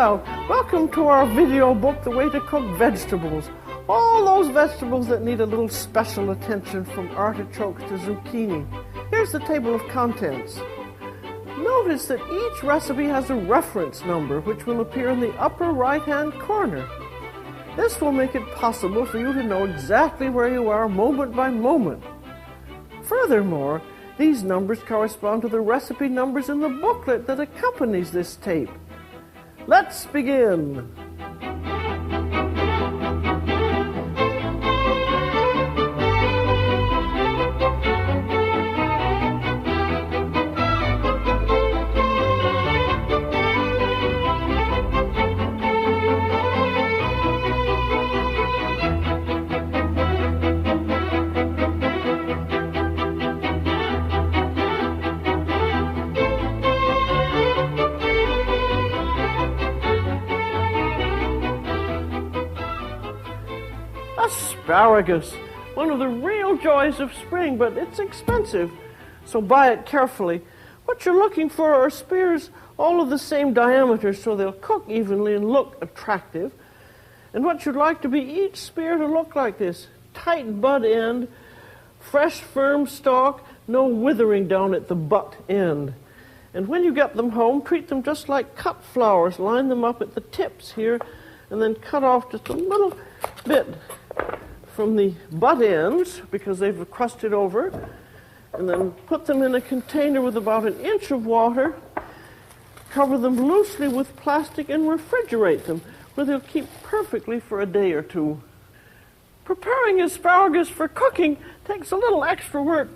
Well, welcome to our video book, The Way to Cook Vegetables. All those vegetables that need a little special attention, from artichokes to zucchini. Here's the table of contents. Notice that each recipe has a reference number which will appear in the upper right-hand corner. This will make it possible for you to know exactly where you are moment by moment. Furthermore, these numbers correspond to the recipe numbers in the booklet that accompanies this tape. Let's begin. Asparagus, one of the real joys of spring, but it's expensive, so buy it carefully. What you're looking for are spears all of the same diameter so they'll cook evenly and look attractive. And what you'd like to be each spear to look like this: tight bud end, fresh firm stalk, no withering down at the butt end. And when you get them home, treat them just like cut flowers. Line them up at the tips here and then cut off just a little bit from the butt ends because they've crusted over, and then put them in a container with about 1 inch of water, cover them loosely with plastic, and refrigerate them where they'll keep perfectly for a day or two. Preparing asparagus for cooking takes a little extra work,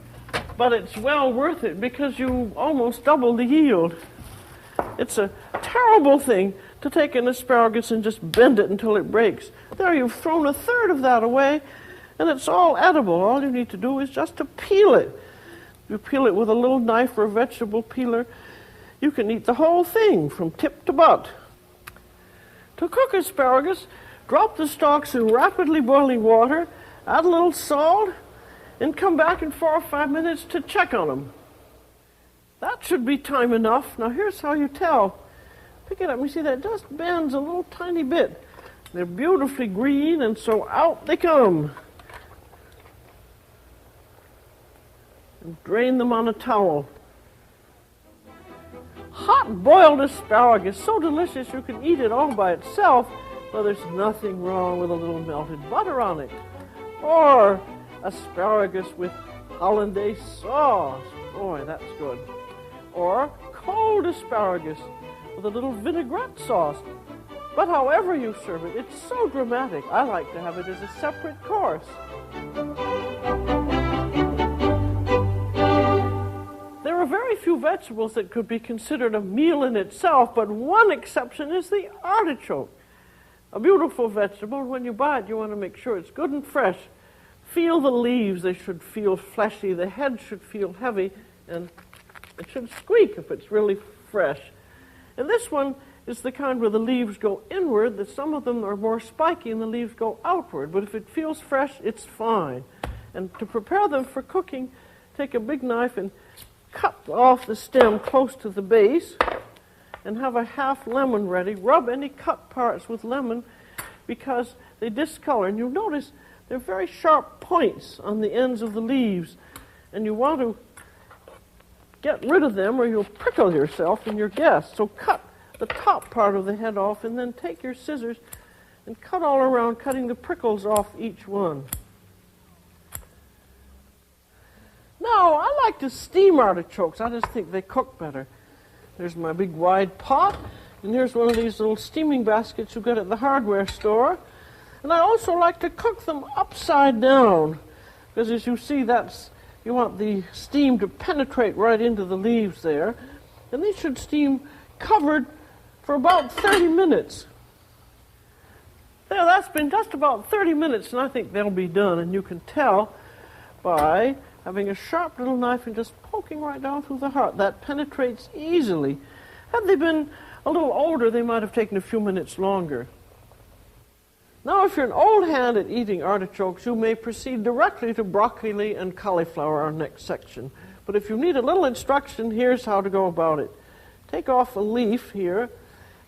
but it's well worth it because you almost double the yield. It's a terrible thing to take an asparagus and just bend it until it breaks. There, you've thrown 1/3 of that away, and it's all edible. All you need to do is just to peel it. You peel it with a little knife or a vegetable peeler. You can eat the whole thing from tip to butt. To cook asparagus, drop the stalks in rapidly boiling water, add a little salt, and come back in 4 or 5 minutes to check on them. That should be time enough. Now here's how you tell. Pick it up and you see that it just bends a little tiny bit. They're beautifully green, and so out they come. And drain them on a towel. Hot boiled asparagus, so delicious you can eat it all by itself, but there's nothing wrong with a little melted butter on it. Or asparagus with hollandaise sauce. Boy, that's good. Or cold asparagus with a little vinaigrette sauce. But however you serve it, it's so dramatic. I like to have it as a separate course. There are very few vegetables that could be considered a meal in itself, but one exception is the artichoke. A beautiful vegetable. When you buy it, you want to make sure it's good and fresh. Feel the leaves. They should feel fleshy. The head should feel heavy, and it should squeak if it's really fresh. And this one is the kind where the leaves go inward, that some of them are more spiky and the leaves go outward. But if it feels fresh, it's fine. And to prepare them for cooking, take a big knife and cut off the stem close to the base, and have a half lemon ready. Rub any cut parts with lemon because they discolor. And you'll notice they're very sharp points on the ends of the leaves, and you want to get rid of them or you'll prickle yourself and your guests. So cut the top part of the head off, and then take your scissors and cut all around, cutting the prickles off each one. Now, I like to steam artichokes. I just think they cook better. There's my big wide pot, and here's one of these little steaming baskets you get at the hardware store. And I also like to cook them upside down, because as you see, you want the steam to penetrate right into the leaves there. And these should steam covered for about 30 minutes. There, that's been just about 30 minutes, and I think they'll be done. And you can tell by having a sharp little knife and just poking right down through the heart. That penetrates easily. Had they been a little older, they might have taken a few minutes longer. Now, if you're an old hand at eating artichokes, you may proceed directly to broccoli and cauliflower, our next section. But if you need a little instruction, here's how to go about it. Take off a leaf here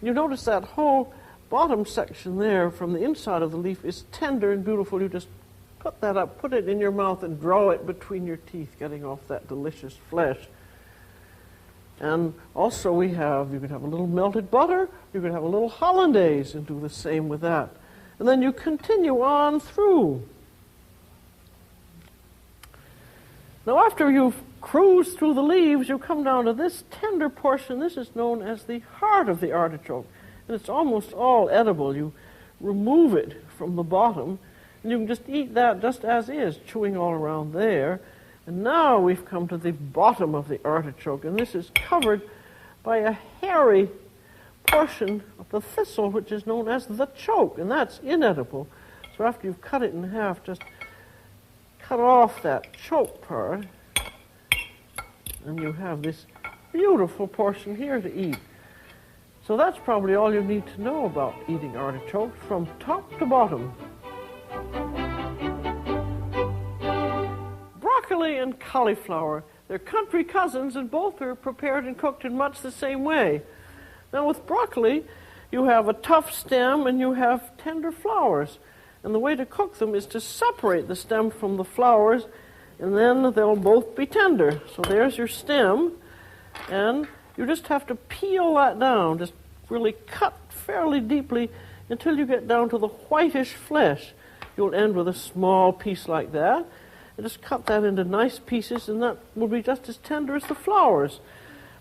You notice that whole bottom section there from the inside of the leaf is tender and beautiful. You just put that up, put it in your mouth and draw it between your teeth, getting off that delicious flesh. And also you could have a little melted butter, you could have a little hollandaise and do the same with that. And then you continue on through. Now after you've cruised through the leaves, you come down to this tender portion. This is known as the heart of the artichoke. And it's almost all edible. You remove it from the bottom, and you can just eat that just as is, chewing all around there. And now we've come to the bottom of the artichoke, and this is covered by a hairy portion of the thistle, which is known as the choke, and that's inedible. So after you've cut it in half, just cut off that choke part, and you have this beautiful portion here to eat. So that's probably all you need to know about eating artichokes from top to bottom. Broccoli and cauliflower, they're country cousins, and both are prepared and cooked in much the same way. Now with broccoli, you have a tough stem and you have tender flowers. And the way to cook them is to separate the stem from the flowers, and then they'll both be tender. So there's your stem, and you just have to peel that down, just really cut fairly deeply until you get down to the whitish flesh. You'll end with a small piece like that, and just cut that into nice pieces, and that will be just as tender as the flowers.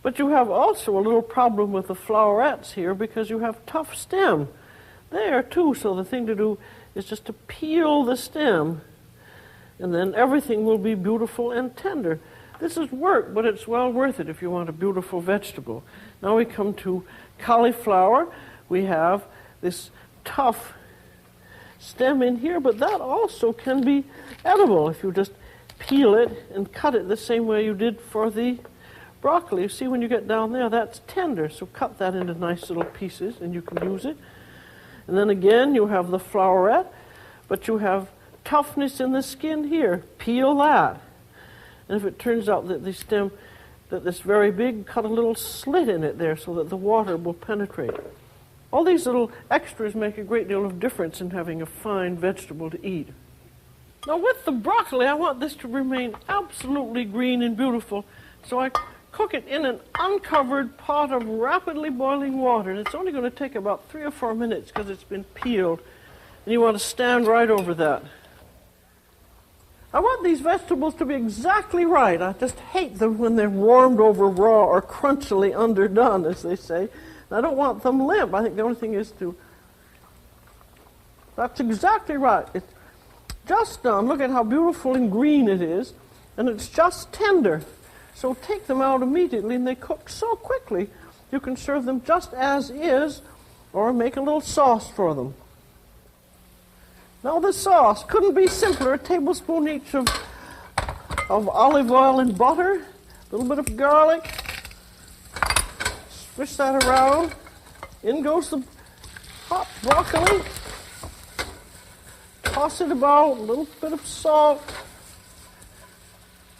But you have also a little problem with the flowerets here because you have tough stem there too. So the thing to do is just to peel the stem, and then everything will be beautiful and tender. This is work, but it's well worth it if you want a beautiful vegetable. Now we come to cauliflower. We have this tough stem in here, but that also can be edible if you just peel it and cut it the same way you did for the broccoli. You see, when you get down there, that's tender, so cut that into nice little pieces and you can use it. And then again, you have the floweret, but you have toughness in the skin here. Peel that. And if it turns out that the stem, that this very big, cut a little slit in it there so that the water will penetrate. All these little extras make a great deal of difference in having a fine vegetable to eat. Now with the broccoli, I want this to remain absolutely green and beautiful, so I cook it in an uncovered pot of rapidly boiling water. And it's only going to take about 3 or 4 minutes because it's been peeled. And you want to stand right over that. I want these vegetables to be exactly right. I just hate them when they're warmed over raw or crunchily underdone, as they say. And I don't want them limp. I think the only thing is to... That's exactly right. It's just done. Look at how beautiful and green it is. And it's just tender. So take them out immediately, and they cook so quickly. You can serve them just as is, or make a little sauce for them. Now the sauce couldn't be simpler. A tablespoon each of olive oil and butter, a little bit of garlic. Swish that around. In goes the hot broccoli. Toss it about, a little bit of salt,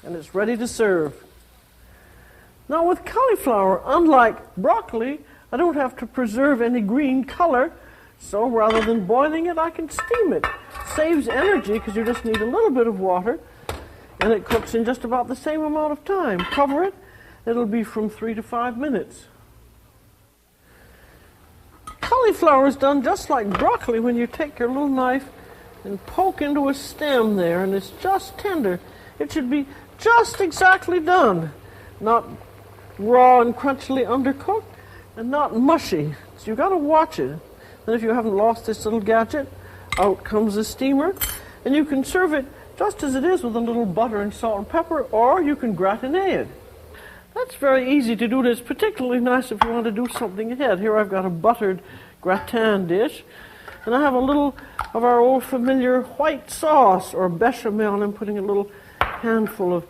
and it's ready to serve. Now with cauliflower, unlike broccoli, I don't have to preserve any green color. So rather than boiling it, I can steam it. Saves energy because you just need a little bit of water, and it cooks in just about the same amount of time. Cover it, it'll be from 3 to 5 minutes. Cauliflower is done just like broccoli when you take your little knife and poke into a stem there, and it's just tender. It should be just exactly done, not raw and crunchily undercooked, and not mushy. So you've got to watch it. Then if you haven't lost this little gadget, out comes the steamer, and you can serve it just as it is with a little butter and salt and pepper, or you can gratinate it. That's very easy to do, and it's particularly nice if you want to do something ahead. Here I've got a buttered gratin dish, and I have a little of our old familiar white sauce, or bechamel, and I'm putting a little handful of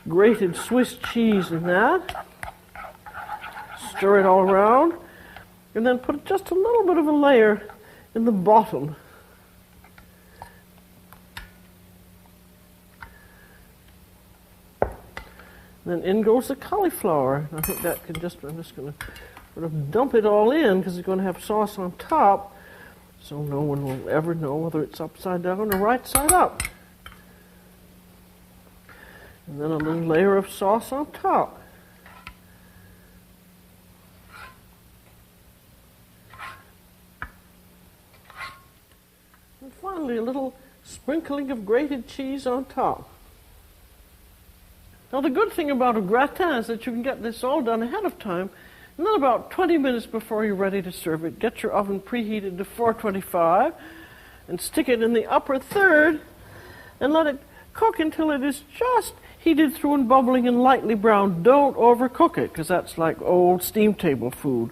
grated Swiss cheese in that. Stir it all around. And then put just a little bit of a layer in the bottom. Then in goes the cauliflower. I think that can I'm just going to sort of dump it all in because it's going to have sauce on top, so no one will ever know whether it's upside down or right side up. And then a little layer of sauce on top. And finally, a little sprinkling of grated cheese on top. Now, the good thing about a gratin is that you can get this all done ahead of time, and then about 20 minutes before you're ready to serve it, get your oven preheated to 425 and stick it in the upper third and let it cook until it is just heated through and bubbling and lightly brown. Don't overcook it, because that's like old steam table food.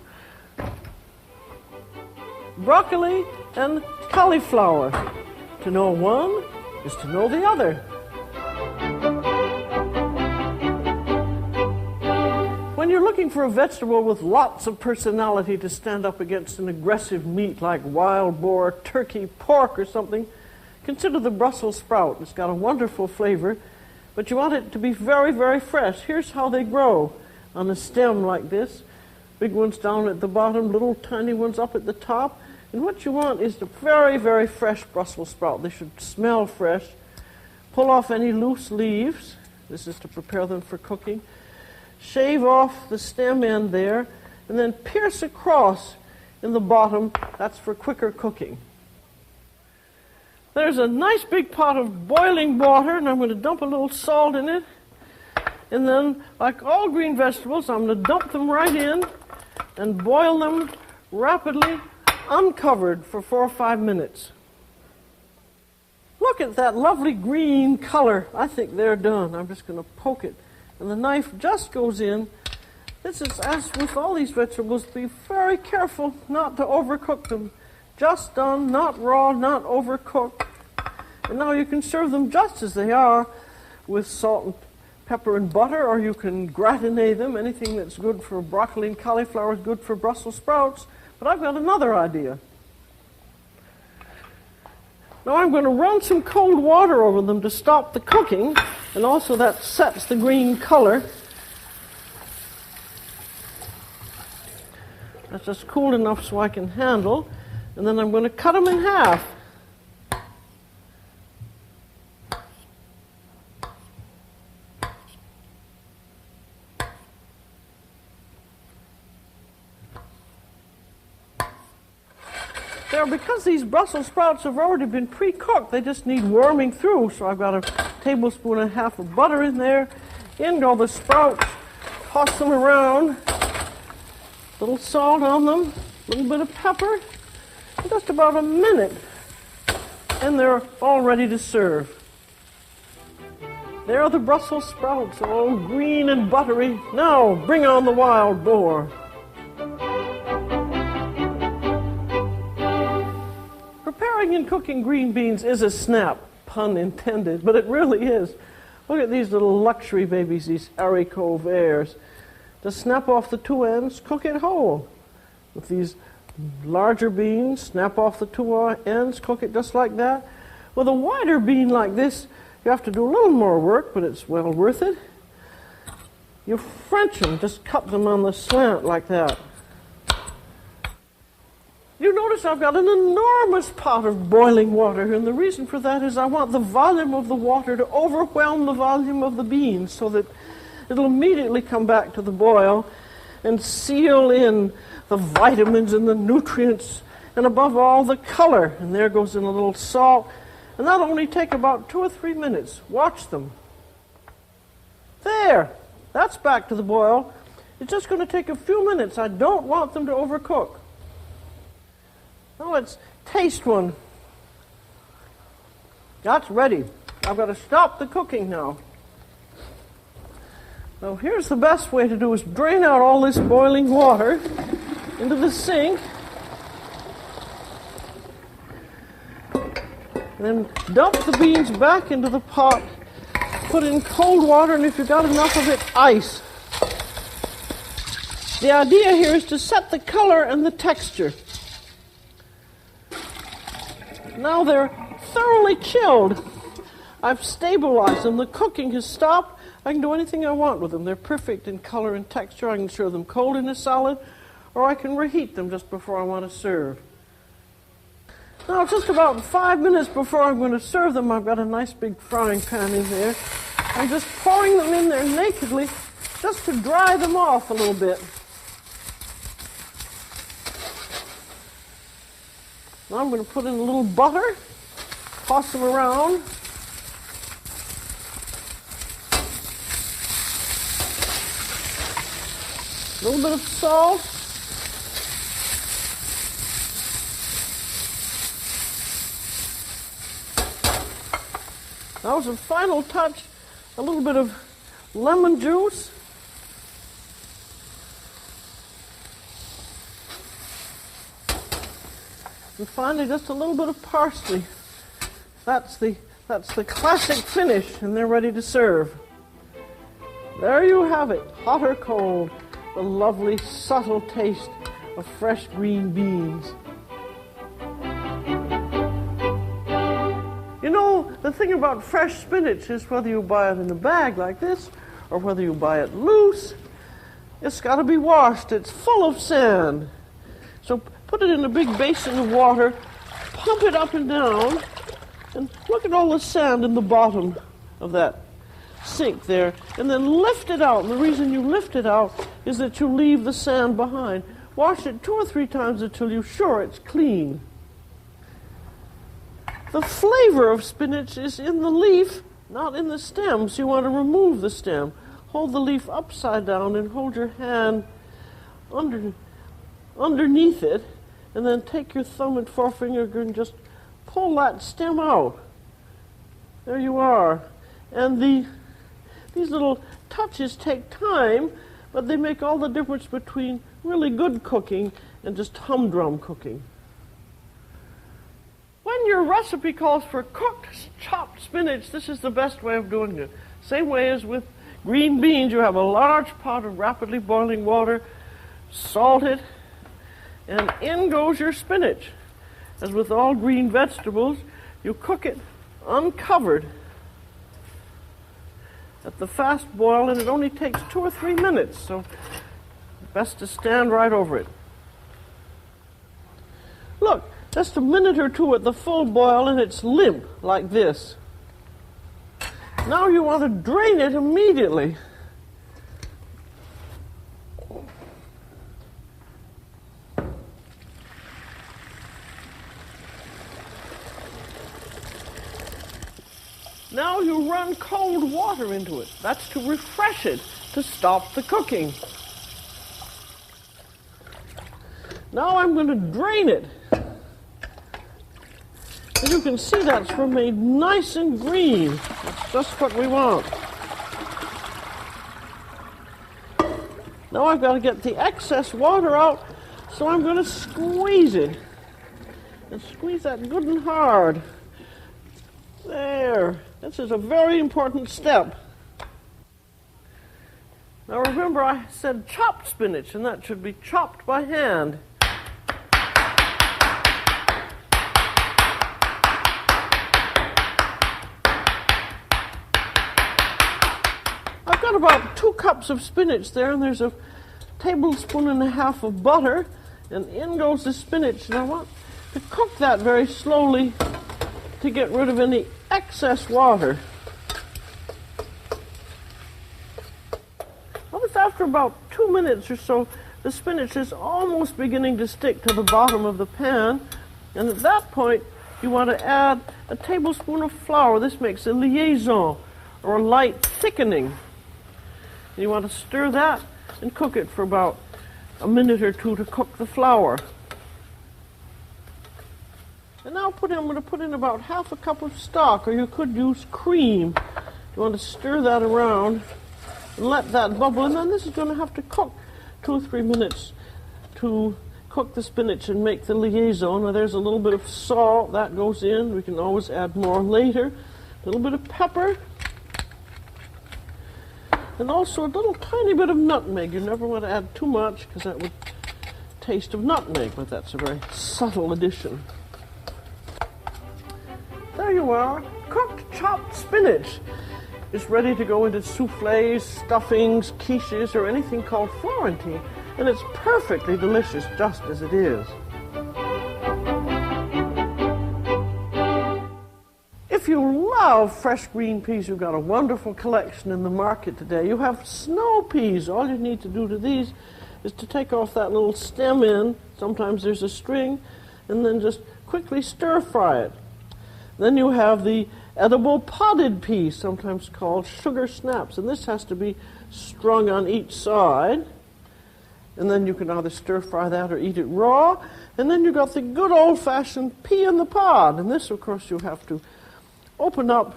Broccoli and cauliflower. To know one is to know the other. When you're looking for a vegetable with lots of personality to stand up against an aggressive meat like wild boar, turkey, pork, or something, consider the Brussels sprout. It's got a wonderful flavor, but you want it to be very, very fresh. Here's how they grow on a stem like this. Big ones down at the bottom, little tiny ones up at the top. And what you want is the very, very fresh Brussels sprout. They should smell fresh. Pull off any loose leaves. This is to prepare them for cooking. Shave off the stem end there, and then pierce across in the bottom. That's for quicker cooking. There's a nice big pot of boiling water, and I'm going to dump a little salt in it. And then, like all green vegetables, I'm going to dump them right in and boil them rapidly, uncovered for 4 or 5 minutes. Look at that lovely green color. I think they're done. I'm just going to poke it. And the knife just goes in. This is, as with all these vegetables, be very careful not to overcook them. Just done, not raw, not overcooked. And now you can serve them just as they are with salt and pepper and butter, or you can gratinate them. Anything that's good for broccoli and cauliflower is good for Brussels sprouts. But I've got another idea. Now I'm going to run some cold water over them to stop the cooking, and also that sets the green color. That's just cool enough so I can handle. And then I'm going to cut them in half. There, because these Brussels sprouts have already been pre-cooked, they just need warming through. So I've got a tablespoon and a half of butter in there. In go the sprouts. Toss them around. A little salt on them. A little bit of pepper. Just about a minute. And they're all ready to serve. There are the Brussels sprouts, all green and buttery. Now, bring on the wild boar. Preparing and cooking green beans is a snap, pun intended, but it really is. Look at these little luxury babies, these haricot verts. Just snap off the two ends, cook it whole. With these larger beans, snap off the two ends, cook it just like that. With a wider bean like this, you have to do a little more work, but it's well worth it. You French them, just cut them on the slant like that. You notice I've got an enormous pot of boiling water here, and the reason for that is I want the volume of the water to overwhelm the volume of the beans so that it'll immediately come back to the boil and seal in the vitamins and the nutrients, and above all, the color. And there goes in a little salt. And that'll only take about 2 or 3 minutes. Watch them. There. That's back to the boil. It's just going to take a few minutes. I don't want them to overcook. Now let's taste one. That's ready. I've got to stop the cooking now. Now here's the best way to do is drain out all this boiling water into the sink. And then dump the beans back into the pot. Put in cold water, and if you've got enough of it, ice. The idea here is to set the color and the texture. Now they're thoroughly chilled. I've stabilized them. The cooking has stopped. I can do anything I want with them. They're perfect in color and texture. I can serve them cold in a salad, or I can reheat them just before I want to serve. Now, just about 5 minutes before I'm going to serve them, I've got a nice big frying pan in there. I'm just pouring them in there nakedly just to dry them off a little bit. Now I'm going to put in a little butter, toss them around. A little bit of salt. Now as a final touch, a little bit of lemon juice. And finally, just a little bit of parsley. That's the classic finish, and they're ready to serve. There you have it, hot or cold, the lovely, subtle taste of fresh green beans. You know, the thing about fresh spinach is whether you buy it in a bag like this or whether you buy it loose, it's got to be washed. It's full of sand. So put it in a big basin of water, pump it up and down, and look at all the sand in the bottom of that sink there, and then lift it out. And the reason you lift it out is that you leave the sand behind. Wash it 2 or 3 times until you're sure it's clean. The flavor of spinach is in the leaf, not in the stem, so you want to remove the stem. Hold the leaf upside down and hold your hand underneath it, and then take your thumb and forefinger and just pull that stem out. There you are. And these little touches take time, but they make all the difference between really good cooking and just humdrum cooking. When your recipe calls for cooked chopped spinach, this is the best way of doing it. Same way as with green beans, you have a large pot of rapidly boiling water, salt it, and in goes your spinach. As with all green vegetables, you cook it uncovered at the fast boil, and it only takes 2 or 3 minutes, so best to stand right over it. Look, just a minute or 2 at the full boil and it's limp like this. Now you want to drain it immediately. Now you run cold water into it. That's to refresh it, to stop the cooking. Now I'm going to drain it. As you can see, that's remained nice and green. That's just what we want. Now I've got to get the excess water out, so I'm going to squeeze it. And squeeze that good and hard. There. This is a very important step. Now remember, I said chopped spinach, and that should be chopped by hand. I've got about 2 cups of spinach there, and there's a tablespoon and a half of butter, and in goes the spinach. And I want to cook that very slowly to get rid of any excess water. Almost after about 2 minutes or so, the spinach is almost beginning to stick to the bottom of the pan, and at that point you want to add a tablespoon of flour. This makes a liaison, or a light thickening. You want to stir that and cook it for about a minute or 2 to cook the flour. And now I'm going to put in about half a cup of stock, or you could use cream. You want to stir that around and let that bubble, and then this is going to have to cook 2 or 3 minutes to cook the spinach and make the liaison. Now there's a little bit of salt that goes in. We can always add more later. A little bit of pepper. And also a little tiny bit of nutmeg. You never want to add too much because that would taste of nutmeg, but that's a very subtle addition. There you are. Cooked chopped spinach is ready to go into soufflés, stuffings, quiches, or anything called Florentine. and it's perfectly delicious just as it is. If you love fresh green peas, you've got a wonderful collection in the market today. You have snow peas. All you need to do to these is to take off that little stem end. Sometimes there's a string, and then just quickly stir fry it. Then you have the edible potted peas, sometimes called sugar snaps, and this has to be strung on each side. And then you can either stir fry that or eat it raw. And then you've got the good old-fashioned pea in the pod, and this, of course, you have to open up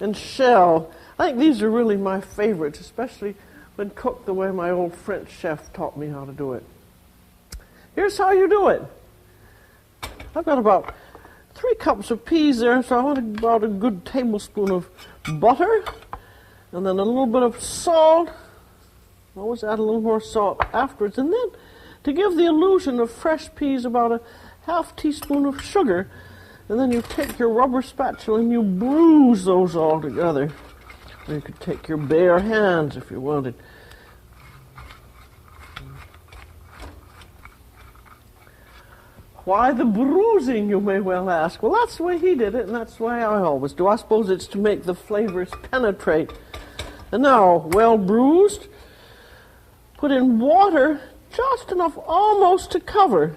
and shell. I think these are really my favorites, especially when cooked the way my old French chef taught me how to do it. Here's how you do it. I've got about 3 cups of peas there, so I want about a good tablespoon of butter, and then a little bit of salt. Always add a little more salt afterwards. And then, to give the illusion of fresh peas, about a half teaspoon of sugar. And then you take your rubber spatula and you bruise those all together. Or you could take your bare hands if you wanted. Why the bruising, you may well ask? Well, that's the way he did it, and that's the way I always do. I suppose it's to make the flavors penetrate. And now, well bruised, put in water just enough almost to cover.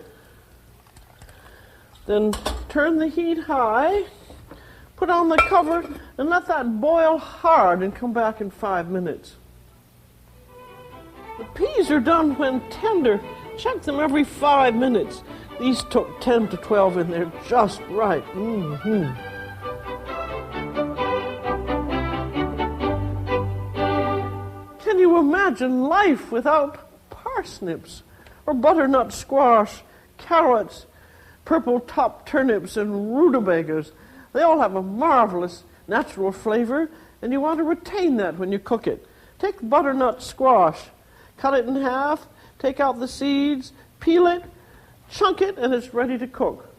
Then turn the heat high, put on the cover, and let that boil hard and come back in 5 minutes. The peas are done when tender. Check them every 5 minutes. These took 10 to 12 and they're just right. Can you imagine life without parsnips or butternut squash, carrots, purple top turnips, and rutabagas? They all have a marvelous natural flavor, and you want to retain that when you cook it. Take butternut squash, cut it in half, take out the seeds, peel it, chunk it, and it's ready to cook.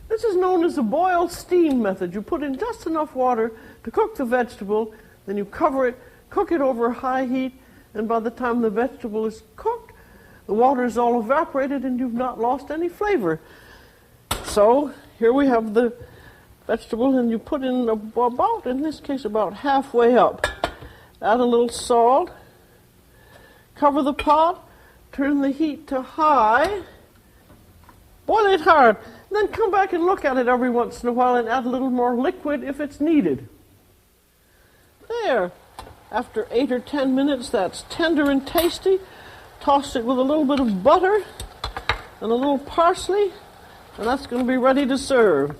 This is known as the boil steam method. You put in just enough water to cook the vegetable, then you cover it, cook it over high heat, and by the time the vegetable is cooked, the water is all evaporated and you've not lost any flavor. So here we have the vegetable, and you put in about, in this case, about halfway up. Add a little salt, cover the pot, turn the heat to high, boil it hard, then come back and look at it every once in a while and add a little more liquid if it's needed. There. After 8 or 10 minutes, that's tender and tasty. Toss it with a little bit of butter and a little parsley, and that's going to be ready to serve.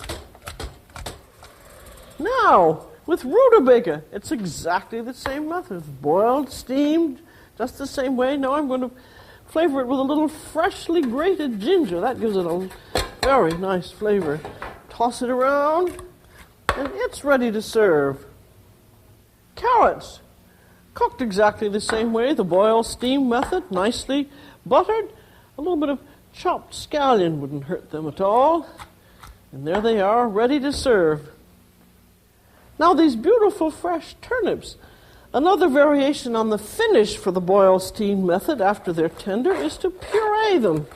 Now, with rutabaga, it's exactly the same method. Boiled, steamed, just the same way. Now I'm going to flavor it with a little freshly grated ginger. That gives it a very nice flavor. Toss it around, and it's ready to serve. Carrots, cooked exactly the same way, the boil steam method, nicely buttered. A little bit of chopped scallion wouldn't hurt them at all. And there they are, ready to serve. Now these beautiful fresh turnips, another variation on the finish for the boil steam method after they're tender is to puree them.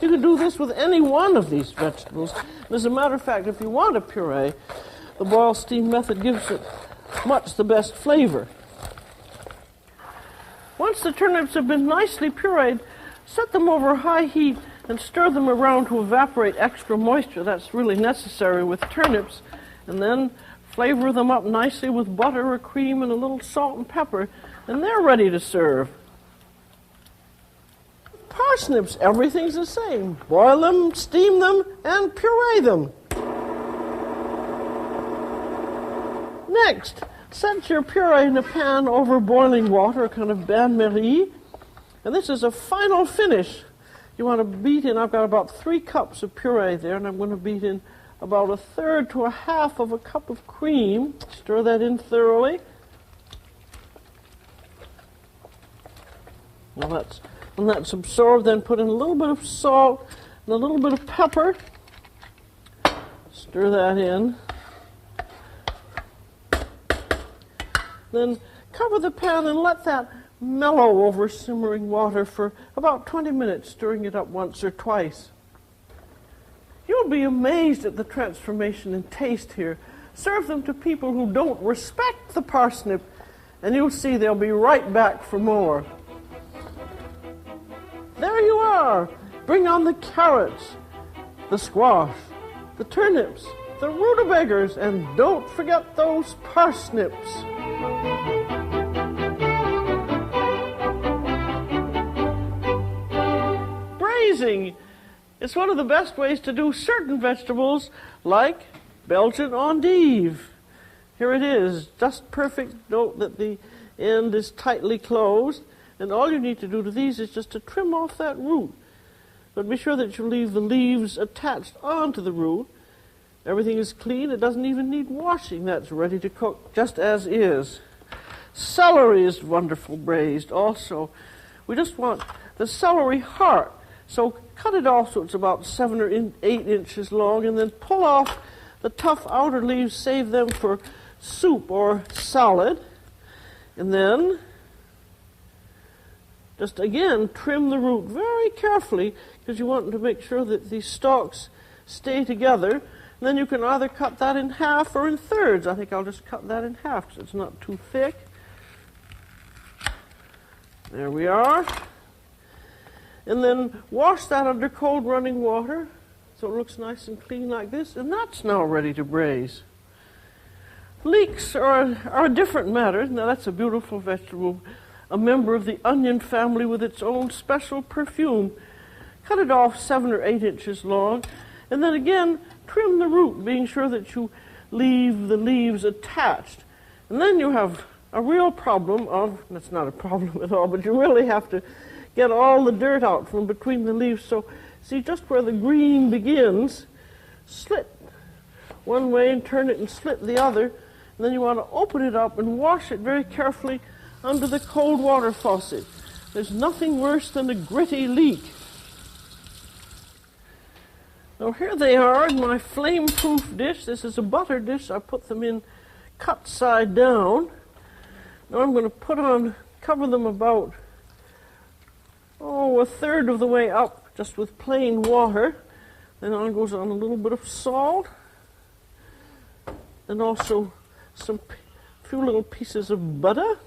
You can do this with any one of these vegetables. And as a matter of fact, if you want a puree, the boil steam method gives it much the best flavor. Once the turnips have been nicely pureed, set them over high heat and stir them around to evaporate extra moisture. That's really necessary with turnips. And then flavor them up nicely with butter or cream and a little salt and pepper, and they're ready to serve. Parsnips, everything's the same. Boil them, steam them, and puree them. Next, set your puree in a pan over boiling water, a kind of bain-marie. And this is a final finish. You want to beat in, I've got about 3 cups of puree there, and I'm going to beat in about 1/3 to 1/2 of a cup of cream. Stir that in thoroughly. When that's absorbed, then put in a little bit of salt and a little bit of pepper. Stir that in. Then cover the pan and let that mellow over simmering water for about 20 minutes, stirring it up once or twice. You'll be amazed at the transformation in taste here. Serve them to people who don't respect the parsnip, and you'll see they'll be right back for more. There you are. Bring on the carrots, the squash, the turnips, the rutabagas, and don't forget those parsnips. Braising is one of the best ways to do certain vegetables like Belgian endive. Here it is, just perfect. Note that the end is tightly closed, and all you need to do to these is just to trim off that root. But be sure that you leave the leaves attached onto the root. Everything is clean. It doesn't even need washing. That's ready to cook just as is. Celery is wonderful braised also. We just want the celery heart. So cut it off so it's about 7 or 8 inches long, and then pull off the tough outer leaves. Save them for soup or salad. And then just again trim the root very carefully, because you want to make sure that these stalks stay together. And then you can either cut that in half or in thirds. I think I'll just cut that in half so it's not too thick. There we are. And then wash that under cold running water so it looks nice and clean like this. And that's now ready to braise. Leeks are a different matter. Now that's a beautiful vegetable, a member of the onion family with its own special perfume. Cut it off 7 or 8 inches long, and then again trim the root, being sure that you leave the leaves attached. And then you have a real problem of, that's not a problem at all, but you really have to get all the dirt out from between the leaves. So see, just where the green begins, slit one way and turn it and slit the other. And then you want to open it up and wash it very carefully under the cold water faucet. There's nothing worse than a gritty leek. Now here they are in my flame-proof dish. This is a butter dish. I put them in cut side down. Now I'm going to cover them about, a third of the way up, just with plain water. Then on goes on a little bit of salt, and also few little pieces of butter.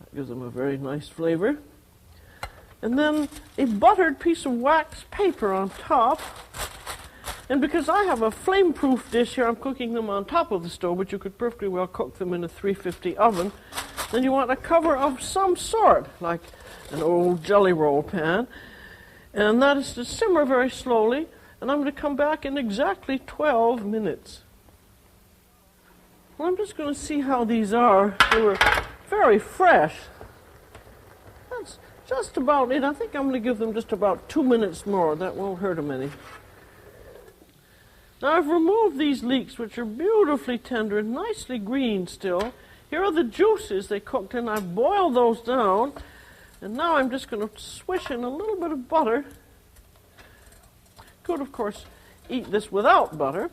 That gives them a very nice flavor. And then a buttered piece of wax paper on top. And because I have a flame-proof dish here, I'm cooking them on top of the stove, but you could perfectly well cook them in a 350 oven. Then you want a cover of some sort, like an old jelly roll pan. And that is to simmer very slowly, and I'm going to come back in exactly 12 minutes. Well, I'm just going to see how these are. They were very fresh. That's just about it. I think I'm going to give them just about 2 minutes more. That won't hurt them any. Now I've removed these leeks, which are beautifully tender and nicely green still. Here are the juices they cooked in. I've boiled those down. And now I'm just going to swish in a little bit of butter. Could, of course, eat this without butter.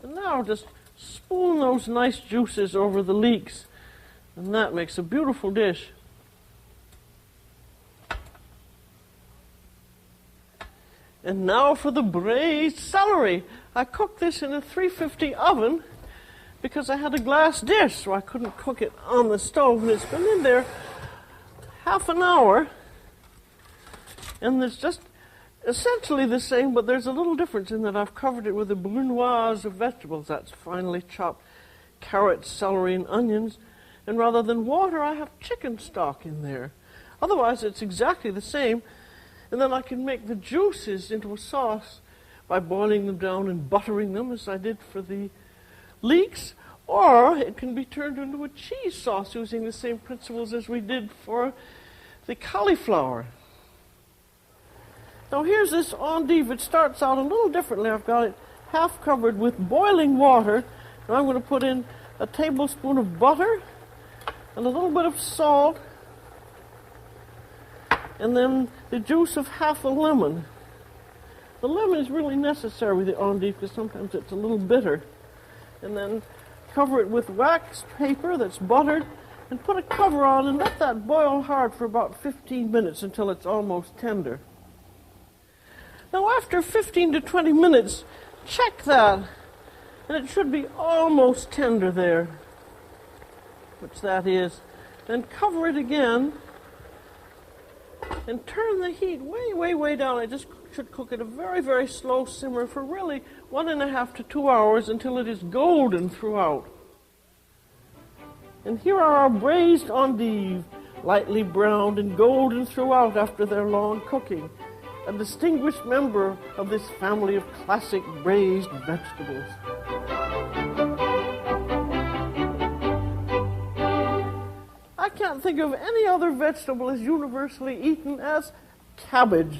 And now just spoon those nice juices over the leeks. And that makes a beautiful dish. And now for the braised celery. I cooked this in a 350 oven because I had a glass dish, so I couldn't cook it on the stove. And it's been in there half an hour. And it's just essentially the same, but there's a little difference in that I've covered it with a brunoise of vegetables. That's finely chopped carrots, celery, and onions. And rather than water, I have chicken stock in there. Otherwise, it's exactly the same. And then I can make the juices into a sauce by boiling them down and buttering them, as I did for the leeks. Or it can be turned into a cheese sauce using the same principles as we did for the cauliflower. Now here's this endive. It starts out a little differently. I've got it half covered with boiling water. And I'm going to put in a tablespoon of butter and a little bit of salt, and then the juice of half a lemon. The lemon is really necessary with the endive because sometimes it's a little bitter. and then cover it with wax paper that's buttered, and put a cover on and let that boil hard for about 15 minutes until it's almost tender. Now after 15 to 20 minutes, check that, and it should be almost tender there, which that is. Then cover it again and turn the heat way, way, way down. I just should cook at a very, very slow simmer for really 1.5 to 2 hours until it is golden throughout. And here are our braised endives, lightly browned and golden throughout after their long cooking, a distinguished member of this family of classic braised vegetables. I can't think of any other vegetable as universally eaten as cabbage.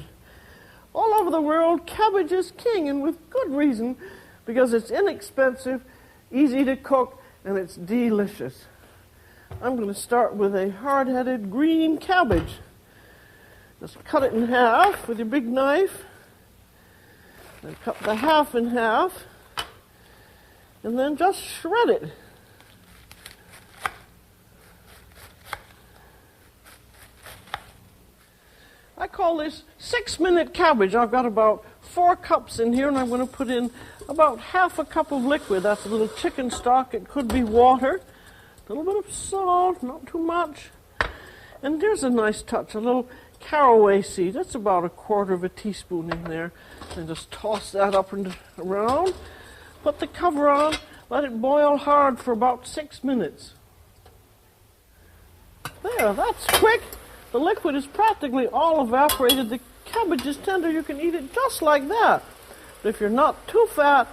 All over the world, cabbage is king, and with good reason, because it's inexpensive, easy to cook, and it's delicious. I'm going to start with a hard-headed green cabbage. Just cut it in half with your big knife. Then cut the half in half. And then just shred it. I call this 6-minute cabbage. I've got about 4 cups in here, and I'm going to put in about half a cup of liquid. That's a little chicken stock. It could be water. A little bit of salt, not too much. And there's a nice touch, a little caraway seed. That's about 1/4 teaspoon in there. And just toss that up and around. Put the cover on, let it boil hard for about 6 minutes. There, that's quick. The liquid is practically all evaporated. The cabbage is tender. You can eat it just like that. But if you're not too fat,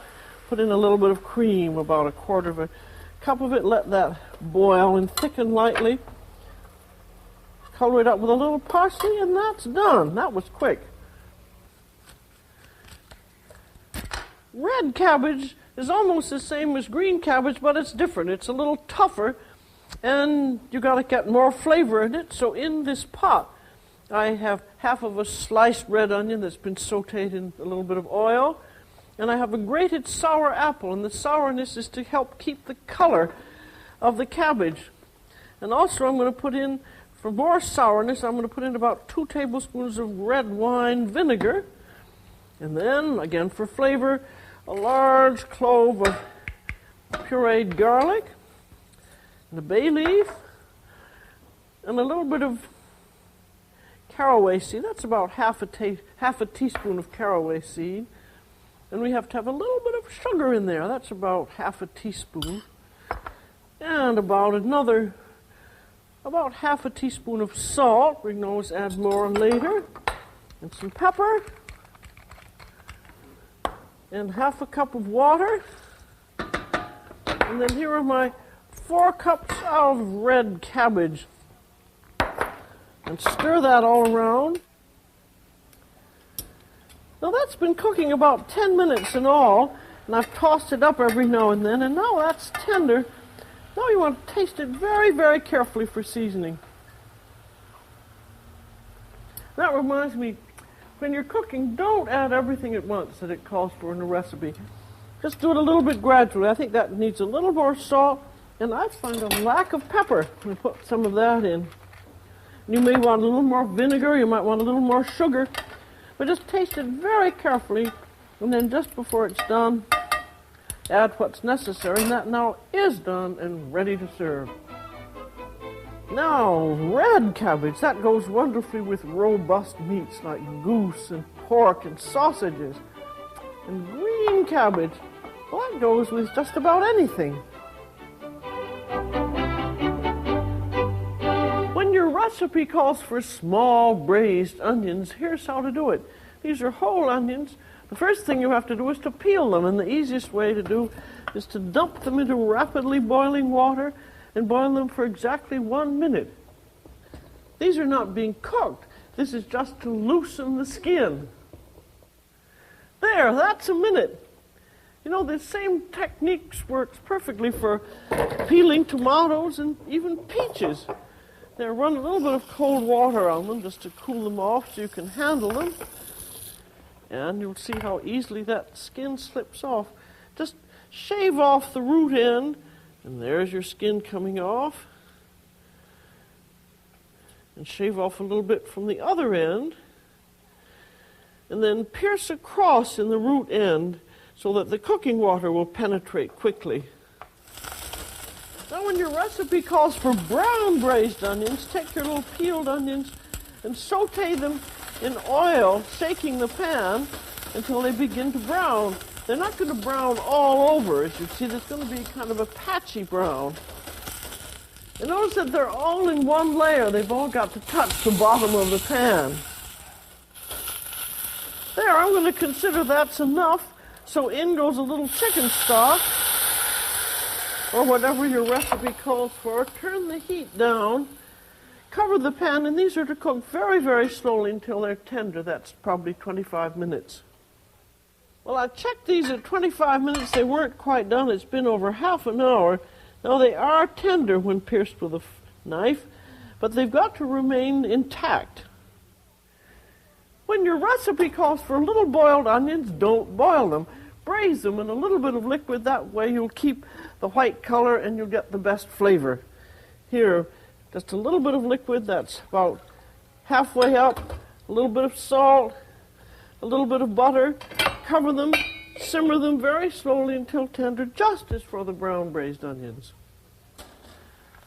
put in a little bit of cream, about 1/4 cup of it. Let that boil and thicken lightly. Color it up with a little parsley, and that's done. That was quick. Red cabbage is almost the same as green cabbage, but it's different. It's a little tougher, and you got to get more flavor in it. So in this pot, I have half of a sliced red onion that's been sauteed in a little bit of oil, and I have a grated sour apple, and the sourness is to help keep the color of the cabbage. And also I'm going to put in, for more sourness, I'm going to put in about 2 tablespoons of red wine vinegar. And then, again for flavor, a large clove of pureed garlic, and a bay leaf, and a little bit of caraway seed. That's about half a teaspoon of caraway seed. And we have to have a little bit of sugar in there. That's about half a teaspoon. And about half a teaspoon of salt. We can always add more later. And some pepper. And half a cup of water. And then here are my 4 cups of red cabbage. And stir that all around. Now that's been cooking about 10 minutes in all, and I've tossed it up every now and then, and now that's tender. Now you want to taste it very, very carefully for seasoning. That reminds me, when you're cooking, don't add everything at once that it calls for in the recipe. Just do it a little bit gradually. I think that needs a little more salt, and I find a lack of pepper. We put some of that in. You may want a little more vinegar, you might want a little more sugar. But just taste it very carefully, and then just before it's done, add what's necessary, and that now is done and ready to serve. Now, red cabbage, that goes wonderfully with robust meats like goose and pork and sausages. And green cabbage, well, that goes with just about anything. When your recipe calls for small braised onions, here's how to do it. These are whole onions. The first thing you have to do is to peel them, and the easiest way to do is to dump them into rapidly boiling water and boil them for exactly 1 minute. These are not being cooked. This is just to loosen the skin. There, that's a minute. You know, the same techniques works perfectly for peeling tomatoes and even peaches. Now run a little bit of cold water on them just to cool them off so you can handle them. And you'll see how easily that skin slips off. Just shave off the root end, and there's your skin coming off. And shave off a little bit from the other end. And then pierce across in the root end so that the cooking water will penetrate quickly. Now when your recipe calls for brown braised onions, take your little peeled onions and saute them in oil, shaking the pan until they begin to brown. They're not going to brown all over. As you see, there's going to be kind of a patchy brown. And notice that they're all in one layer. They've all got to touch the bottom of the pan. There, I'm going to consider that's enough. So in goes a little chicken stock, or whatever your recipe calls for. Turn the heat down, cover the pan, and these are to cook very, very slowly until they're tender. That's probably 25 minutes. Well, I checked these at 25 minutes. They weren't quite done. It's been over half an hour. Now, they are tender when pierced with a knife, but they've got to remain intact. When your recipe calls for little boiled onions, don't boil them. Braise them in a little bit of liquid. That way you'll keep the white color and you'll get the best flavor. Here, just a little bit of liquid. That's about halfway up. A little bit of salt, a little bit of butter. Cover them, simmer them very slowly until tender, just as for the brown braised onions.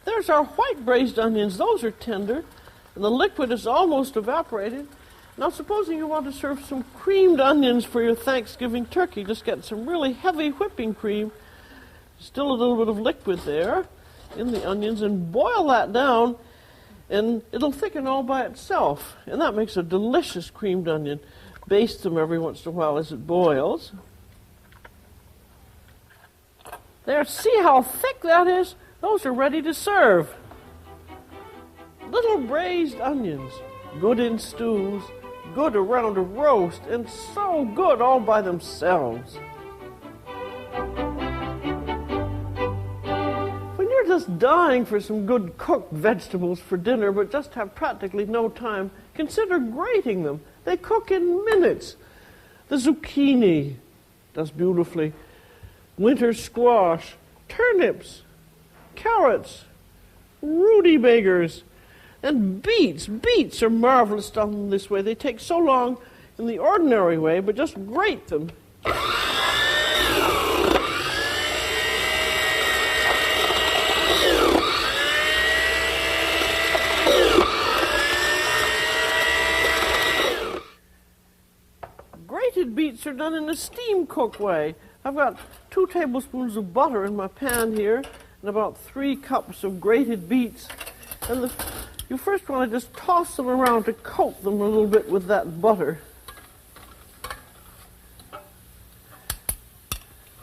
There's our white braised onions. Those are tender, and the liquid is almost evaporated. Now, supposing you want to serve some creamed onions for your Thanksgiving turkey, just get some really heavy whipping cream, still a little bit of liquid there in the onions, and boil that down, and it'll thicken all by itself. And that makes a delicious creamed onion. Baste them every once in a while as it boils. There, see how thick that is? Those are ready to serve. Little braised onions, good in stews, good around a roast, and so good all by themselves. When you're just dying for some good cooked vegetables for dinner but just have practically no time, consider grating them. They cook in minutes. The zucchini does beautifully. Winter squash, turnips, carrots, rutabagas, and beets. Beets are marvelous done this way. They take so long in the ordinary way, but just grate them. Grated beets are done in a steam cook way. I've got 2 tablespoons of butter in my pan here, and about 3 cups of grated beets. And you first want to just toss them around to coat them a little bit with that butter.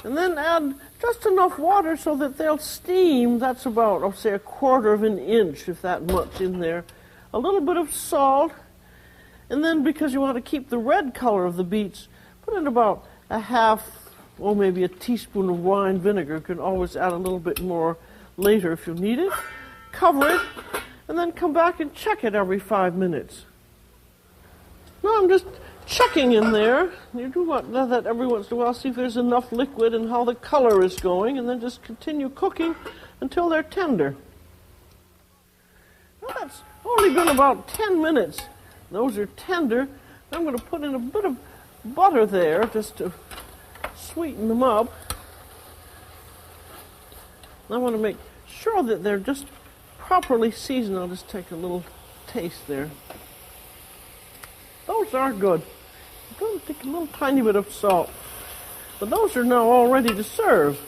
And then add just enough water so that they'll steam. That's about, I'll say, 1/4 of an inch, if that much in there. A little bit of salt. And then, because you want to keep the red color of the beets, put in about a half, or maybe a teaspoon of wine vinegar. You can always add a little bit more later if you need it. Cover it, and then come back and check it every 5 minutes. Now I'm just checking in there. You do want that every once in a while, see if there's enough liquid and how the color is going, and then just continue cooking until they're tender. Now that's only been about 10 minutes. Those are tender. I'm going to put in a bit of butter there just to sweeten them up. I want to make sure that they're just properly seasoned. I'll just take a little taste there. Those are good. I'm going to take a little tiny bit of salt. But those are now all ready to serve.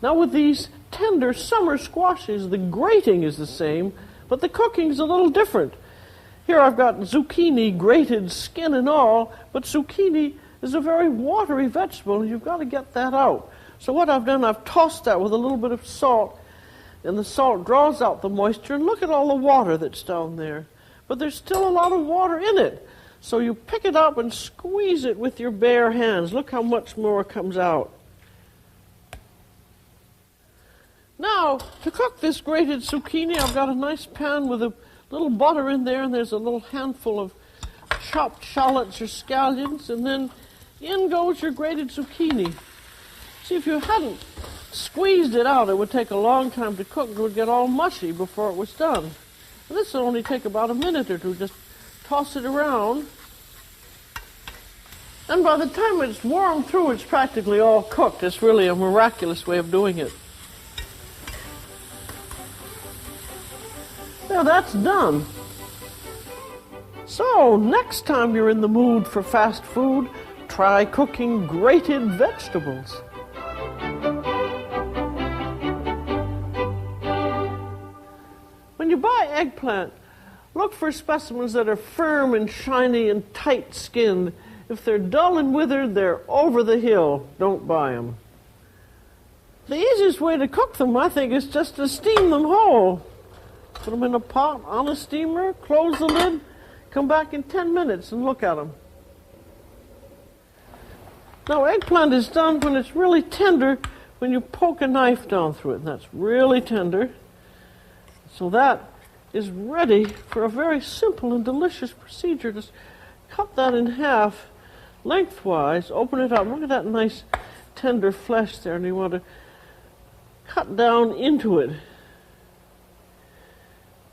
Now with these tender summer squashes, the grating is the same, but the cooking is a little different. Here I've got zucchini grated, skin and all, but zucchini is a very watery vegetable, and you've got to get that out. So what I've done, I've tossed that with a little bit of salt, and the salt draws out the moisture, and look at all the water that's down there. But there's still a lot of water in it. So you pick it up and squeeze it with your bare hands. Look how much more comes out. Now, to cook this grated zucchini, I've got a nice pan with a little butter in there, and there's a little handful of chopped shallots or scallions, and then in goes your grated zucchini. See, if you hadn't squeezed it out, it would take a long time to cook. It would get all mushy before it was done. And this will only take about a minute or two. Just toss it around. And by the time it's warmed through, it's practically all cooked. It's really a miraculous way of doing it. Now that's done. So, next time you're in the mood for fast food, try cooking grated vegetables. When you buy eggplant, look for specimens that are firm and shiny and tight-skinned. If they're dull and withered, they're over the hill. Don't buy them. The easiest way to cook them, I think, is just to steam them whole. Put them in a pot on a steamer, close the lid, come back in 10 minutes and look at them. Now, eggplant is done when it's really tender, when you poke a knife down through it. And that's really tender. So that is ready for a very simple and delicious procedure. Just cut that in half lengthwise, open it up. Look at that nice tender flesh there, and you want to cut down into it.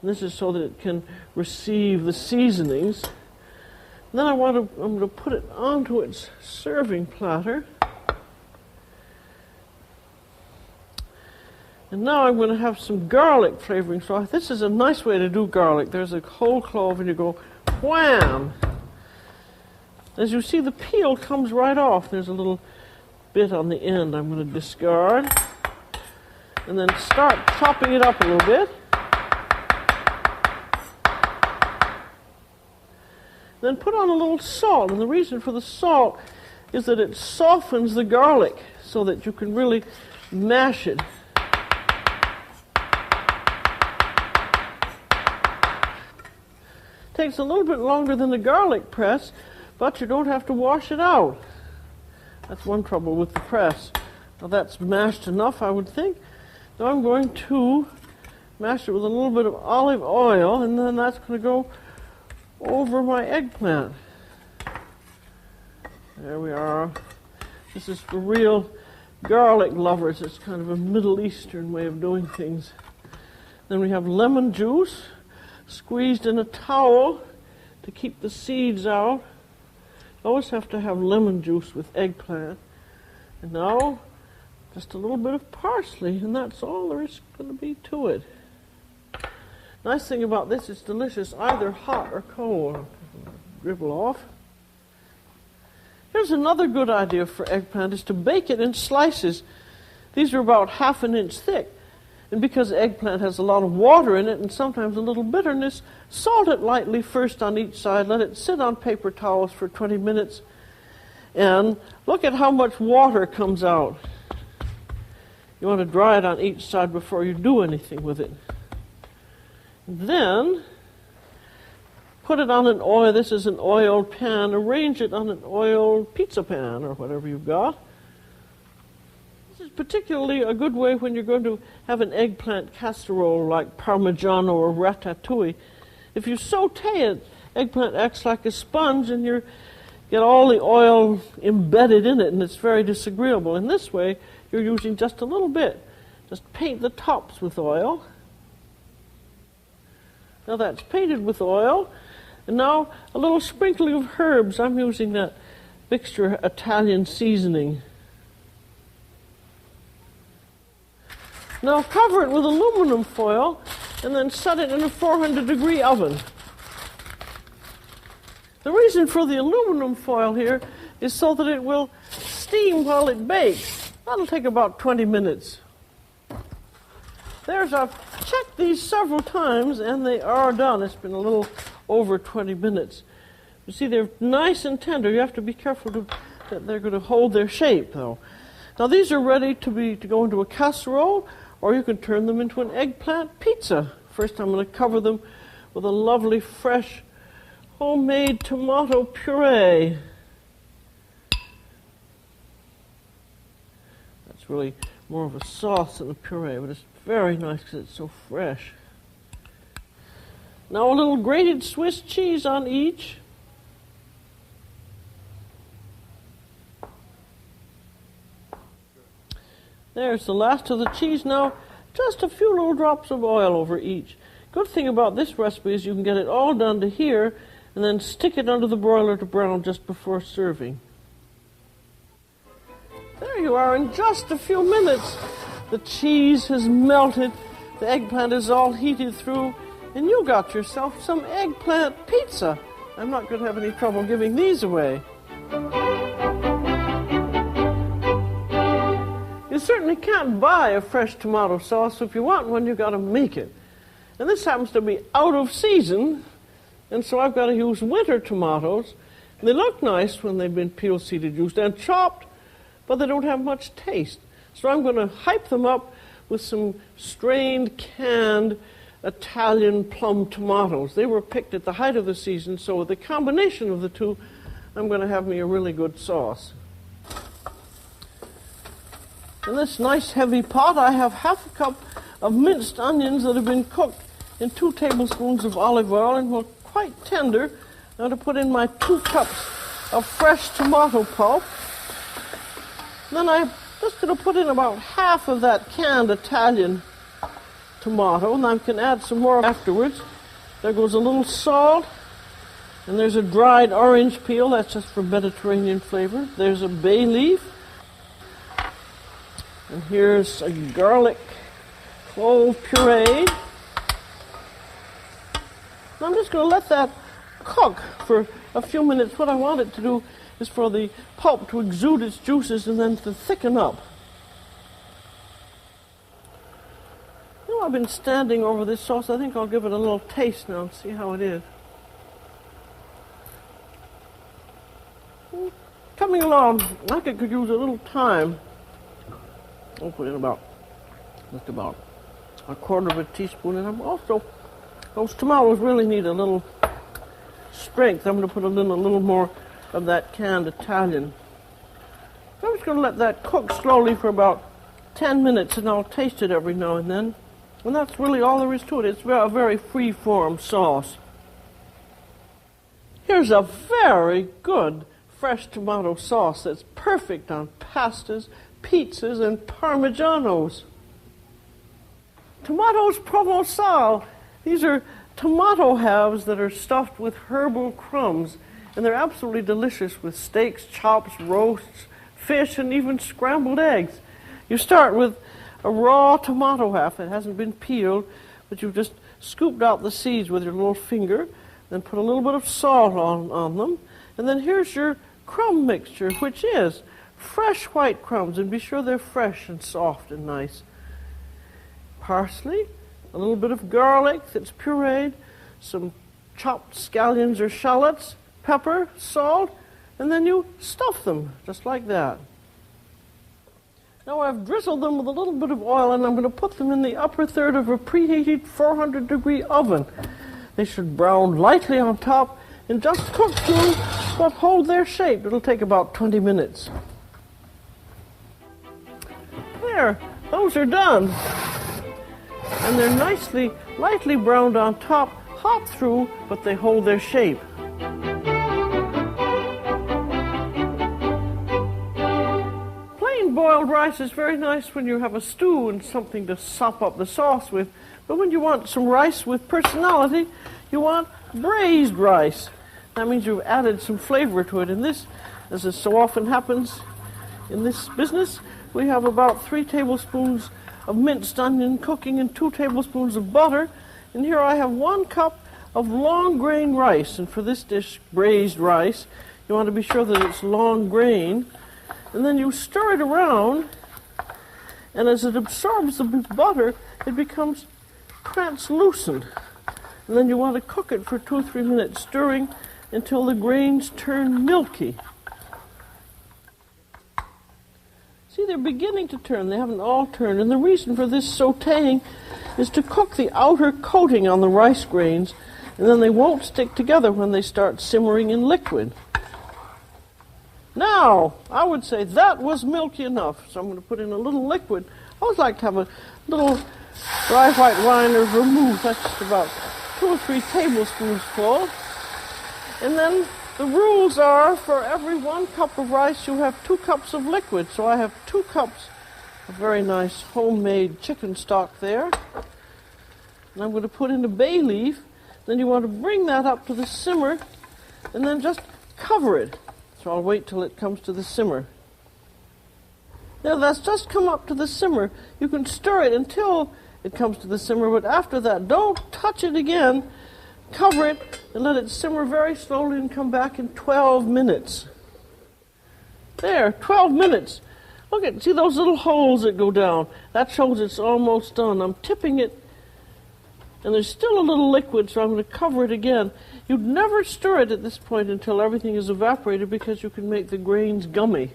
This is so that it can receive the seasonings. And then I'm going to put it onto its serving platter. And now I'm going to have some garlic flavoring. So this is a nice way to do garlic. There's a whole clove and you go wham! As you see, the peel comes right off. There's a little bit on the end I'm going to discard. And then start chopping it up a little bit. Then put on a little salt, and the reason for the salt is that it softens the garlic so that you can really mash it. Takes a little bit longer than the garlic press, but you don't have to wash it out. That's one trouble with the press. Now that's mashed enough, I would think. Now I'm going to mash it with a little bit of olive oil, and then that's going to go over my eggplant. There we are. This is for real garlic lovers. It's kind of a Middle Eastern way of doing things. Then we have lemon juice squeezed in a towel to keep the seeds out. You always have to have lemon juice with eggplant. And now just a little bit of parsley, and that's all there is going to be to it. Nice thing about this, it's delicious, either hot or cold. Dribble off. Here's another good idea for eggplant, is to bake it in slices. These are about 1/2 inch thick. And because eggplant has a lot of water in it and sometimes a little bitterness, salt it lightly first on each side. Let it sit on paper towels for 20 minutes. And look at how much water comes out. You want to dry it on each side before you do anything with it. Then, put it on an oil. This is an oiled pan. Arrange it on an oiled pizza pan or whatever you've got. This is particularly a good way when you're going to have an eggplant casserole like Parmigiano or ratatouille. If you saute it, eggplant acts like a sponge and you get all the oil embedded in it, and it's very disagreeable. In this way, you're using just a little bit. Just paint the tops with oil. Now that's painted with oil. And now a little sprinkling of herbs. I'm using that mixture Italian seasoning. Now cover it with aluminum foil and then set it in a 400-degree oven. The reason for the aluminum foil here is so that it will steam while it bakes. That'll take about 20 minutes. I've checked these several times and they are done. It's been a little over 20 minutes. You see, they're nice and tender. You have to be careful that they're going to hold their shape, though. Now these are ready to go into a casserole, or you can turn them into an eggplant pizza. First I'm going to cover them with a lovely fresh homemade tomato puree. That's really more of a sauce than a puree, but it's very nice because it's so fresh. Now a little grated Swiss cheese on each. There's the last of the cheese now. Just a few little drops of oil over each. Good thing about this recipe is you can get it all done to here and then stick it under the broiler to brown just before serving. There you are in just a few minutes. The cheese has melted, the eggplant is all heated through, and you got yourself some eggplant pizza. I'm not going to have any trouble giving these away. You certainly can't buy a fresh tomato sauce, so if you want one, you've got to make it. And this happens to be out of season, and so I've got to use winter tomatoes. They look nice when they've been peeled, seeded, juiced, and chopped, but they don't have much taste. So I'm going to hype them up with some strained, canned Italian plum tomatoes. They were picked at the height of the season, so with the combination of the two, I'm going to have me a really good sauce. In this nice heavy pot, I have half a cup of minced onions that have been cooked in 2 tablespoons of olive oil and were quite tender. Now to put in my 2 cups of fresh tomato pulp. Then I'm just going to put in about half of that canned Italian tomato, and I can add some more afterwards. There goes a little salt, and there's a dried orange peel. That's just for Mediterranean flavor. There's a bay leaf. And here's a garlic clove puree. I'm just going to let that cook for a few minutes. What I want it to do is for the pulp to exude its juices and then to thicken up. You know, I've been standing over this sauce. I think I'll give it a little taste now and see how it is. Coming along, I could use a little time. I'll put in just about a quarter of a teaspoon, and I'm also, those tomatoes really need a little strength. I'm going to put in a little more of that canned Italian. I'm just going to let that cook slowly for about 10 minutes, and I'll taste it every now and then. And that's really all there is to it. It's a very free-form sauce. Here's a very good fresh tomato sauce that's perfect on pastas, pizzas, and parmigianos. Tomatoes Provençal. These are tomato halves that are stuffed with herbal crumbs, and they're absolutely delicious with steaks, chops, roasts, fish, and even scrambled eggs. You start with a raw tomato half that hasn't been peeled, but you've just scooped out the seeds with your little finger, then put a little bit of salt on them, and then here's your crumb mixture, which is fresh white crumbs, and be sure they're fresh and soft and nice. Parsley, a little bit of garlic that's pureed, some chopped scallions or shallots, pepper, salt, and then you stuff them just like that. Now I've drizzled them with a little bit of oil, and I'm going to put them in the upper third of a preheated 400-degree oven. They should brown lightly on top and just cook through, but hold their shape. It'll take about 20 minutes. There, those are done. And they're nicely, lightly browned on top, hot through, but they hold their shape. Plain boiled rice is very nice when you have a stew and something to sop up the sauce with, but when you want some rice with personality, you want braised rice. That means you've added some flavor to it. And this, as it so often happens in this business, we have about 3 tablespoons of minced onion cooking in 2 tablespoons of butter. And here I have 1 cup of long grain rice. And for this dish, braised rice, you want to be sure that it's long grain. And then you stir it around, and as it absorbs the butter, it becomes translucent. And then you want to cook it for 2 or 3 minutes, stirring until the grains turn milky. See, they're beginning to turn. They haven't all turned. And the reason for this sautéing is to cook the outer coating on the rice grains, and then they won't stick together when they start simmering in liquid. Now, I would say that was milky enough, so I'm going to put in a little liquid. I always like to have a little dry white wine or vermouth. That's just about 2 or 3 tablespoons full. And then the rules are for every 1 cup of rice, you have 2 cups of liquid. So I have 2 cups a very nice homemade chicken stock there. And I'm going to put in a bay leaf. Then you want to bring that up to the simmer and then just cover it. So I'll wait till it comes to the simmer. Now that's just come up to the simmer. You can stir it until it comes to the simmer, but after that, don't touch it again. Cover it and let it simmer very slowly and come back in 12 minutes. There, 12 minutes. Look at, see those little holes that go down? That shows it's almost done. I'm tipping it, and there's still a little liquid, so I'm going to cover it again. You'd never stir it at this point until everything is evaporated because you can make the grains gummy.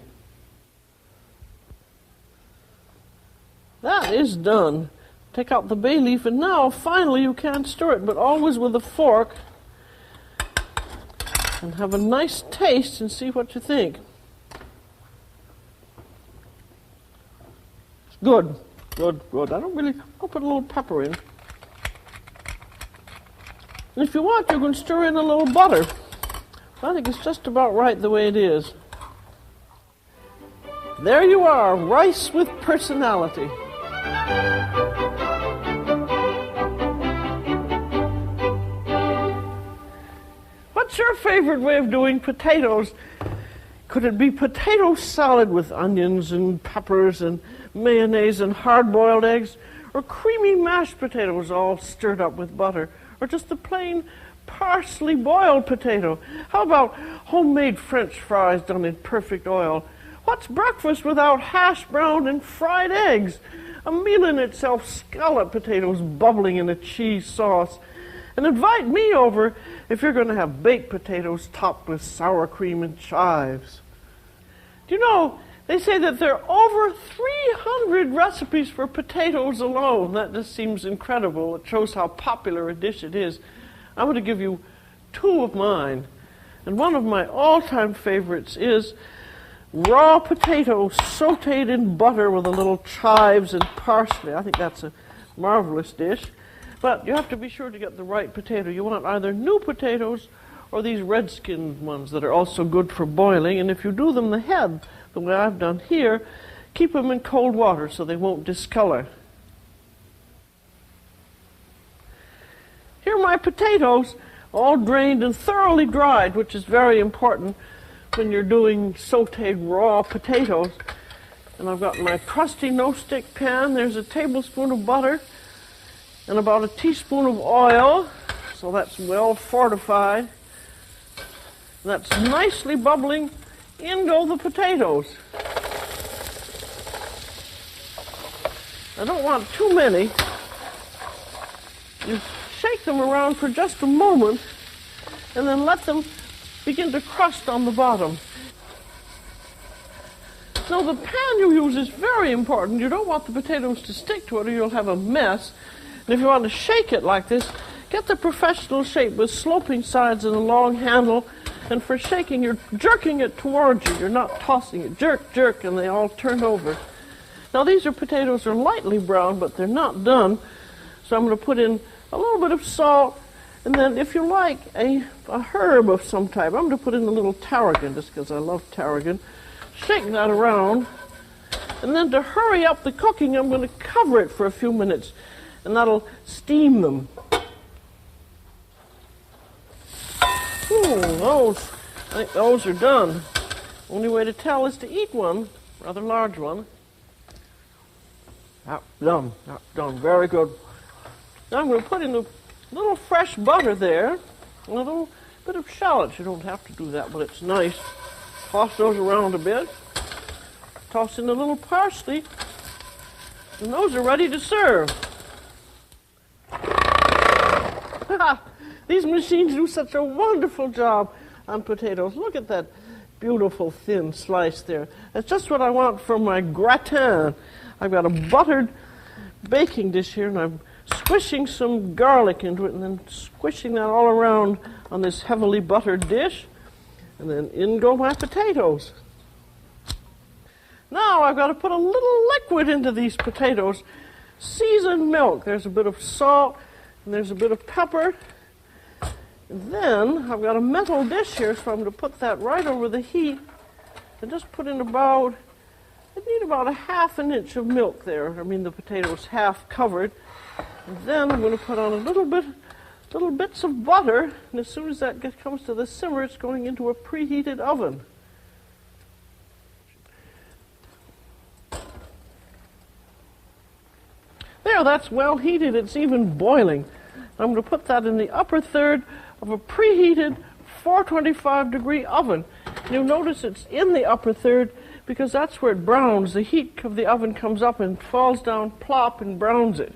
That is done. Take out the bay leaf, and now finally you can stir it, but always with a fork, and have a nice taste and see what you think. It's good, good, good. I'll put a little pepper in. And if you want, you can stir in a little butter. I think it's just about right the way it is. There you are, rice with personality. What's your favorite way of doing potatoes? Could it be potato salad with onions and peppers and mayonnaise and hard-boiled eggs? Or creamy mashed potatoes all stirred up with butter? Or just the plain parsley boiled potato? How about homemade French fries done in perfect oil? What's breakfast without hash brown and fried eggs? A meal in itself, scallop potatoes bubbling in a cheese sauce. And invite me over if you're going to have baked potatoes topped with sour cream and chives. Do you know, they say that there are over 300 recipes for potatoes alone. That just seems incredible. It shows how popular a dish it is. I'm going to give you two of mine. And one of my all-time favorites is raw potatoes sauteed in butter with a little chives and parsley. I think that's a marvelous dish. But you have to be sure to get the right potato. You want either new potatoes or these red-skinned ones that are also good for boiling. And if you do them the head, the way I've done here, keep them in cold water so they won't discolor. Here are my potatoes, all drained and thoroughly dried, which is very important when you're doing sauteed raw potatoes. And I've got my crusty no-stick pan. There's a tablespoon of butter and about a teaspoon of oil, so that's well fortified. That's nicely bubbling. In go the potatoes. I don't want too many. You shake them around for just a moment and then let them begin to crust on the bottom. Now the pan you use is very important. You don't want the potatoes to stick to it or you'll have a mess. And if you want to shake it like this, get the professional shape with sloping sides and a long handle. And for shaking, you're jerking it towards you. You're not tossing it. Jerk, jerk, and they all turn over. Now these potatoes are lightly brown, but they're not done. So I'm going to put in a little bit of salt. And then if you like a herb of some type, I'm going to put in a little tarragon, just because I love tarragon. Shake that around. And then to hurry up the cooking, I'm going to cover it for a few minutes. And that'll steam them. I think those are done. Only way to tell is to eat one, rather large one. Done, very good. Now I'm going to put in a little fresh butter there, a little bit of shallots. You don't have to do that, but it's nice. Toss those around a bit. Toss in a little parsley, and those are ready to serve. These machines do such a wonderful job on potatoes. Look at that beautiful thin slice there. That's just what I want for my gratin. I've got a buttered baking dish here, and I'm squishing some garlic into it and then squishing that all around on this heavily buttered dish. And then in go my potatoes. Now I've got to put a little liquid into these potatoes. Seasoned milk. There's a bit of salt and there's a bit of pepper. And then I've got a metal dish here, so I'm going to put that right over the heat and just put in about I need about a half an inch of milk there. I mean, the potato's half covered. And then I'm going to put on little bits of butter, and as soon as that comes to the simmer, it's going into a preheated oven. There, that's well heated. It's even boiling. I'm going to put that in the upper third of a preheated 425-degree oven. You'll notice it's in the upper third because that's where it browns. The heat of the oven comes up and falls down plop and browns it.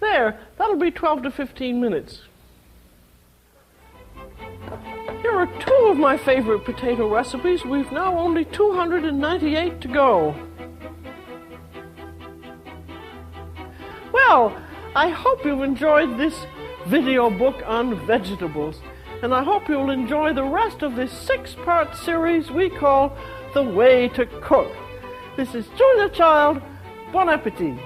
There, that'll be 12 to 15 minutes. Here are two of my favorite potato recipes. We've now only 298 to go. Well, I hope you've enjoyed this video book on vegetables, and I hope you'll enjoy the rest of this 6-part series we call The Way to Cook. This is Julia Child. Bon appetit.